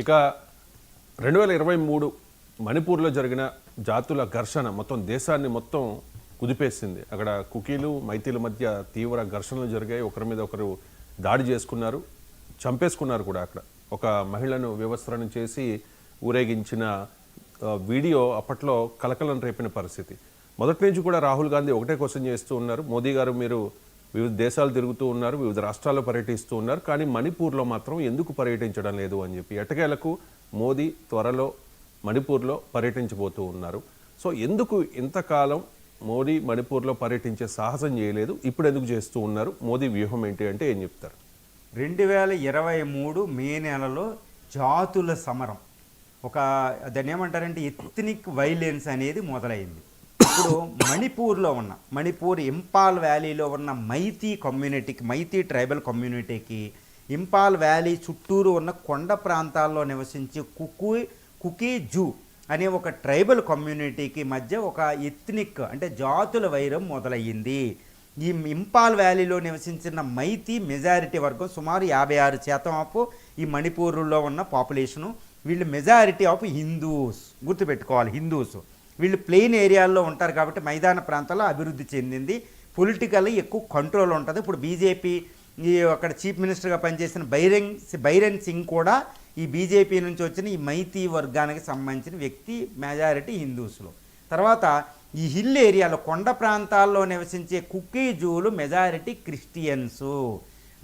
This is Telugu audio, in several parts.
ఇక 2023 మణిపూర్లో జరిగిన జాతుల ఘర్షణ మొత్తం దేశాన్ని మొత్తం కుదిపేసింది. అక్కడ కుకీలు మైతీల మధ్య తీవ్ర ఘర్షణలు జరిగాయి. ఒకరి మీద ఒకరు దాడి చేసుకున్నారు, చంపేసుకున్నారు కూడా. అక్కడ ఒక మహిళను వ్యవస్థలను చేసి ఊరేగించిన వీడియో అప్పట్లో కలకలం రేపిన పరిస్థితి. మొదటి నుంచి కూడా రాహుల్ గాంధీ ఒకటే క్వశ్చన్ చేస్తూ ఉన్నారు, మోదీ గారు మీరు వివిధ దేశాలు తిరుగుతూ ఉన్నారు, వివిధ రాష్ట్రాల్లో పర్యటిస్తూ ఉన్నారు, కానీ మణిపూర్లో మాత్రం ఎందుకు పర్యటించడం లేదు అని చెప్పి. ఎట్టకేలకు మోదీ త్వరలో మణిపూర్లో పర్యటించబోతూ ఉన్నారు. సో ఎందుకు ఇంతకాలం మోదీ మణిపూర్లో పర్యటించే సాహసం చేయలేదు, ఇప్పుడు ఎందుకు చేస్తూ ఉన్నారు? మోదీ వ్యూహం ఏంటి అంటే ఏం చెప్తారు? 2023 మే నెలలో జాతుల సమరం, దాన్ని ఏమంటారంటే ఎథ్నిక్ వైలెన్స్ అనేది మొదలైంది. ఇప్పుడు మణిపూర్ ఇంపాల్ వ్యాలీలో ఉన్న మైతీ కమ్యూనిటీకి, మైతీ ట్రైబల్ కమ్యూనిటీకి, ఇంపాల్ వ్యాలీ చుట్టూరు ఉన్న కొండ ప్రాంతాల్లో నివసించే కుకీ జూ అనే ఒక ట్రైబల్ కమ్యూనిటీకి మధ్య ఒక ఎథ్నిక్ అంటే జాతుల వైరం మొదలయ్యింది. ఈ ఇంపాల్ వ్యాలీలో నివసించిన మైతీ మెజారిటీ వర్గం సుమారు 56% ఆఫ్ ఈ మణిపూర్లో ఉన్న పాపులేషను. వీళ్ళు మెజారిటీ ఆఫ్ హిందూస్, గుర్తుపెట్టుకోవాలి హిందూస్. వీళ్ళు ప్లెయిన్ ఏరియాల్లో ఉంటారు కాబట్టి మైదాన ప్రాంతాల్లో అభివృద్ధి చెందింది. పొలిటికల్లీ ఎక్కువ కంట్రోల్ ఉంటుంది. ఇప్పుడు బీజేపీ అక్కడ చీఫ్ మినిస్టర్గా పనిచేసిన బైరెన్ సింగ్ కూడా ఈ బీజేపీ నుంచి వచ్చిన ఈ మైతీ వర్గానికి సంబంధించిన వ్యక్తి, మెజారిటీ హిందూస్లో. తర్వాత ఈ హిల్ ఏరియాలో కొండ ప్రాంతాల్లో నివసించే కుకీ జూలు మెజారిటీ క్రిస్టియన్సు.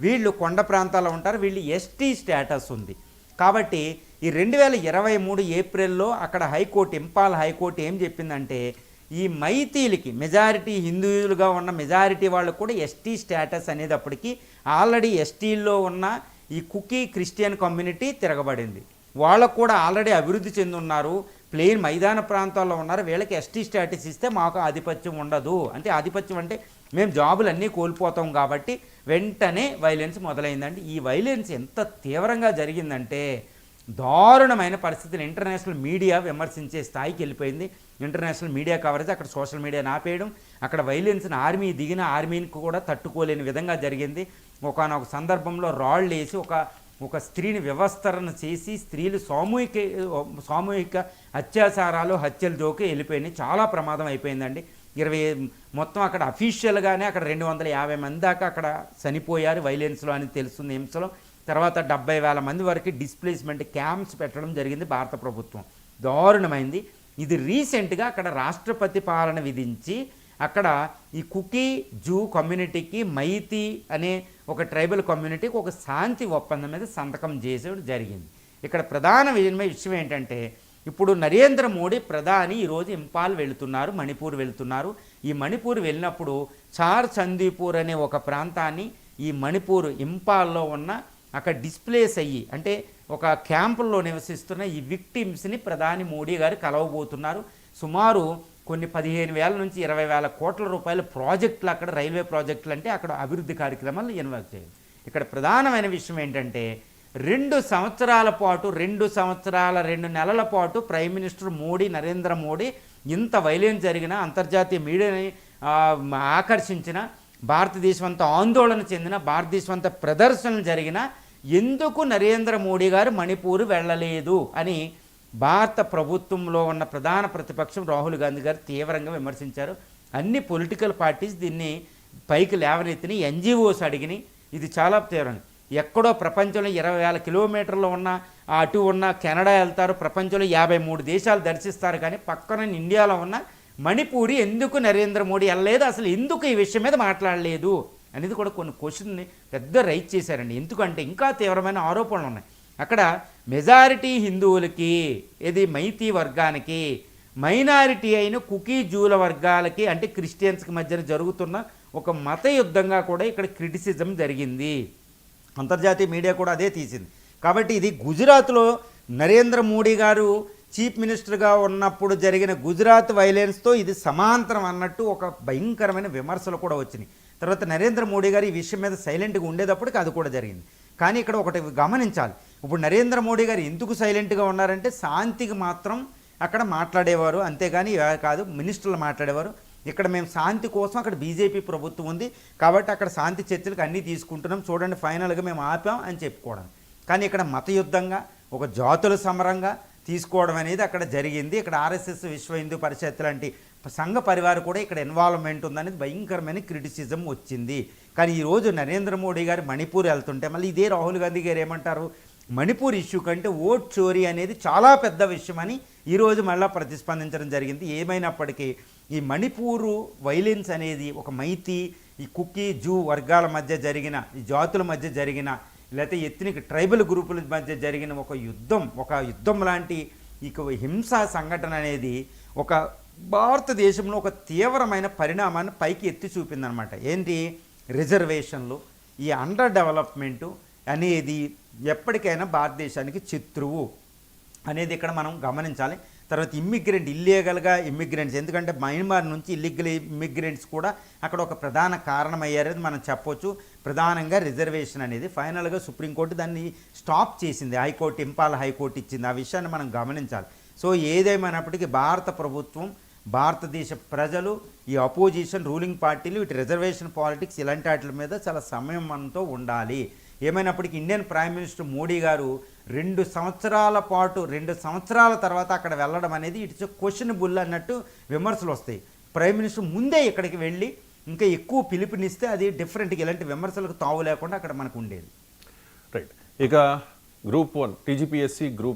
వీళ్ళు కొండ ప్రాంతాల్లో ఉంటారు, వీళ్ళు ఎస్టీ స్టేటస్ ఉంది. కాబట్టి ఈ 2023 ఏప్రిల్లో అక్కడ హైకోర్టు, ఇంపాల్ హైకోర్టు ఏం చెప్పిందంటే ఈ మైతీలకి, మెజారిటీ హిందువులుగా ఉన్న మెజారిటీ వాళ్ళకు కూడా ఎస్టీ స్టేటస్ అనేది అప్పటికి ఆల్రెడీ ఎస్టీల్లో ఉన్న ఈ కుకీ క్రిస్టియన్ కమ్యూనిటీ తిరగబడింది. వాళ్ళకు కూడా ఆల్రెడీ అభివృద్ధి చెంది ఉన్నారు, ప్లెయిన్ మైదాన ప్రాంతాల్లో ఉన్నారు. వీళ్ళకి ఎస్టీ స్టేటస్ ఇస్తే మాకు ఆధిపత్యం ఉండదు, అంటే ఆధిపత్యం అంటే మేము జాబులు అన్నీ కోల్పోతాం కాబట్టి వెంటనే వైలెన్స్ మొదలైందండి. ఈ వైలెన్స్ ఎంత తీవ్రంగా జరిగిందంటే దారుణమైన పరిస్థితిని ఇంటర్నేషనల్ మీడియా విమర్శించే స్థాయికి వెళ్ళిపోయింది. ఇంటర్నేషనల్ మీడియా కవరేజ్, అక్కడ సోషల్ మీడియాని ఆపేయడం, అక్కడ వైలెన్స్ని ఆర్మీని కూడా తట్టుకోలేని విధంగా జరిగింది. ఒకనొక సందర్భంలో రాళ్ళు వేసి ఒక స్త్రీని వ్యవస్థరణ చేసి స్త్రీలు సామూహిక అత్యాచారాలు, హత్యలు జోకి వెళ్ళిపోయినాయి. చాలా ప్రమాదం అయిపోయిందండి. మొత్తం అక్కడ అఫీషియల్గానే అక్కడ 250 మంది దాకా అక్కడ చనిపోయారు వైలెన్స్లో అని తెలుస్తుంది, హింసలో. తర్వాత 70,000 మంది వరకు డిస్ప్లేస్మెంట్ క్యాంప్స్ పెట్టడం జరిగింది భారత ప్రభుత్వం. దారుణమైంది. ఇది రీసెంట్గా అక్కడ రాష్ట్రపతి పాలన విధించి అక్కడ ఈ కుకీ జూ కమ్యూనిటీకి, మైతీ అనే ఒక ట్రైబల్ కమ్యూనిటీకి ఒక శాంతి ఒప్పందం మీద సంతకం చేసేది జరిగింది. ఇక్కడ ప్రధాన విషయం ఏంటంటే ఇప్పుడు నరేంద్ర మోడీ ప్రధాని ఈరోజు ఇంపాల్ వెళుతున్నారు, మణిపూర్ వెళుతున్నారు. ఈ మణిపూర్ వెళ్ళినప్పుడు చార్ చందీపూర్ అనే ఒక ప్రాంతాన్ని ఈ మణిపూర్ ఇంపాల్లో ఉన్న అక్కడ డిస్ప్లేస్ అయ్యి, అంటే ఒక క్యాంపుల్లో నివసిస్తున్న ఈ విక్టిమ్స్ని ప్రధాని మోడీ గారు కలవబోతున్నారు. సుమారు కొన్ని 15,000 నుంచి 20,000 కోట్ల రూపాయల ప్రాజెక్టులు, అక్కడ రైల్వే ప్రాజెక్టులు, అంటే అక్కడ అభివృద్ధి కార్యక్రమాలు ఇన్వాల్వ్ చేయాలి. ఇక్కడ ప్రధానమైన విషయం ఏంటంటే 2 సంవత్సరాల పాటు 2 నెలల పాటు ప్రైమ్ మినిస్టర్ మోడీ, నరేంద్ర మోడీ ఇంత వైలెన్స్ జరిగిన, అంతర్జాతీయ మీడియాని ఆకర్షించిన, భారతదేశం అంతా ఆందోళన చెందిన, భారతదేశం అంతా ప్రదర్శనలు జరిగిన, ఎందుకు నరేంద్ర మోడీ గారు మణిపూర్ వెళ్ళలేదు అని భారత ప్రభుత్వంలో ఉన్న ప్రధాన ప్రతిపక్షం రాహుల్ గాంధీ గారు తీవ్రంగా విమర్శించారు. అన్ని పొలిటికల్ పార్టీస్ దీన్ని పైకి లేవనెత్తిని, ఎన్జిఓస్ అడిగినాయి. ఇది చాలా తీవ్రంగా, ఎక్కడో ప్రపంచంలో 20,000 కిలోమీటర్లు ఉన్న అటు ఉన్న కెనడా వెళ్తారు, ప్రపంచంలో 53 దేశాలు దర్శిస్తారు, కానీ పక్కన ఇండియాలో ఉన్న మణిపూరి ఎందుకు నరేంద్ర మోడీ వెళ్ళలేదు, అసలు ఎందుకు ఈ విషయం మీద మాట్లాడలేదు అనేది కూడా కొన్ని క్వశ్చన్ని పెద్ద రైజ్ చేశారండి. ఎందుకంటే ఇంకా తీవ్రమైన ఆరోపణలు ఉన్నాయి. అక్కడ మెజారిటీ హిందువులకి, ఇది మైతీ వర్గానికి, మైనారిటీ అయిన కుకీ జూల వర్గాలకి అంటే క్రిస్టియన్స్కి మధ్యన జరుగుతున్న ఒక మత యుద్ధంగా కూడా ఇక్కడ క్రిటిసిజం జరిగింది. అంతర్జాతీయ మీడియా కూడా అదే తీసింది. కాబట్టి ఇది గుజరాత్లో నరేంద్ర మోడీ గారు చీఫ్ మినిస్టర్గా ఉన్నప్పుడు జరిగిన గుజరాత్ వైలెన్స్తో ఇది సమాంతరం అన్నట్టు ఒక భయంకరమైన విమర్శలు కూడా వచ్చినాయి. తర్వాత నరేంద్ర మోడీ గారు ఈ విషయం మీద సైలెంట్గా ఉండేటప్పటికి అది కూడా జరిగింది. కానీ ఇక్కడ ఒకటి గమనించాలి, ఇప్పుడు నరేంద్ర మోడీ గారు ఎందుకు సైలెంట్గా ఉన్నారంటే శాంతికి మాత్రం అక్కడ మాట్లాడేవారు, అంతేగాని కాదు మినిస్టర్లు మాట్లాడేవారు. ఇక్కడ మేము శాంతి కోసం, అక్కడ బీజేపీ ప్రభుత్వం ఉంది కాబట్టి అక్కడ శాంతి చర్చలకు అన్నీ తీసుకుంటున్నాం, చూడండి ఫైనల్గా మేము ఆపాం అని చెప్పుకోవడం. కానీ ఇక్కడ మత యుద్ధంగా ఒక జాతుల సమరంగా తీసుకోవడం అనేది అక్కడ జరిగింది. ఇక్కడ ఆర్ఎస్ఎస్, విశ్వ హిందూ పరిషత్ లాంటి సంఘ పరివారం కూడా ఇక్కడ ఇన్వాల్వ్మెంట్ ఉందనేది భయంకరమైన క్రిటిసిజం వచ్చింది. కానీ ఈరోజు నరేంద్ర మోడీ గారు మణిపూర్ వెళ్తుంటే మళ్ళీ ఇదే రాహుల్ గాంధీ గారు ఏమంటారు, మణిపూర్ ఇష్యూ కంటే ఓట్ చోరీ అనేది చాలా పెద్ద విషయమని ఈరోజు మళ్ళీ ప్రతిస్పందించడం జరిగింది. ఏమైనప్పటికీ ఈ మణిపూరు వైలెన్స్ అనేది ఒక మైతి, ఈ కుకీ, జూ వర్గాల మధ్య జరిగిన, ఈ జాతుల మధ్య జరిగిన, లేకపోతే ఎత్నిక్ ట్రైబల్ గ్రూపుల మధ్య జరిగిన ఒక యుద్ధం లాంటి ఇక హింసా సంఘటన అనేది ఒక భారతదేశంలో ఒక తీవ్రమైన పరిణామాన్ని పైకి ఎత్తి చూపిందనమాట. ఏంటి, రిజర్వేషన్లు, ఈ అండర్ డెవలప్మెంటు అనేది ఎప్పటికైనా భారతదేశానికి శత్రువు అనేది ఇక్కడ మనం గమనించాలి. తర్వాత ఇల్లీగల్గా ఇమ్మిగ్రెంట్స్, ఎందుకంటే మయన్మార్ నుంచి ఇల్లీగల్ ఇమ్మిగ్రెంట్స్ కూడా అక్కడ ఒక ప్రధాన కారణమయ్యారని మనం చెప్పొచ్చు. ప్రధానంగా రిజర్వేషన్ అనేది ఫైనల్గా సుప్రీంకోర్టు దాన్ని స్టాప్ చేసింది, హైకోర్టు, ఇంపాల్ హైకోర్టు ఇచ్చింది. ఆ విషయాన్ని మనం గమనించాలి. సో ఏదేమైనప్పటికీ భారత ప్రభుత్వం, భారతదేశ ప్రజలు, ఈ అపోజిషన్, రూలింగ్ పార్టీలు, ఇటు రిజర్వేషన్ పాలిటిక్స్ ఇలాంటి వాటి మీద చాలా సంయమనంతో ఉండాలి. ఏమైనప్పటికీ ఇండియన్ ప్రైమ్ మినిస్టర్ మోడీ గారు 2 సంవత్సరాల తర్వాత అక్కడ వెళ్ళడం అనేది ఇట్స్ క్వశ్చనబుల్ అన్నట్టు విమర్శలు వస్తాయి. ప్రైమ్ మినిస్టర్ ముందే ఇక్కడికి వెళ్ళి ఇంకా ఎక్కువ పిలుపునిస్తే అది డిఫరెంట్గా ఇలాంటి విమర్శలకు తావు లేకుండా అక్కడ మనకు ఉండేది. రైట్. ఇక గ్రూప్ 1 టీజీపీఎస్సీ, గ్రూప్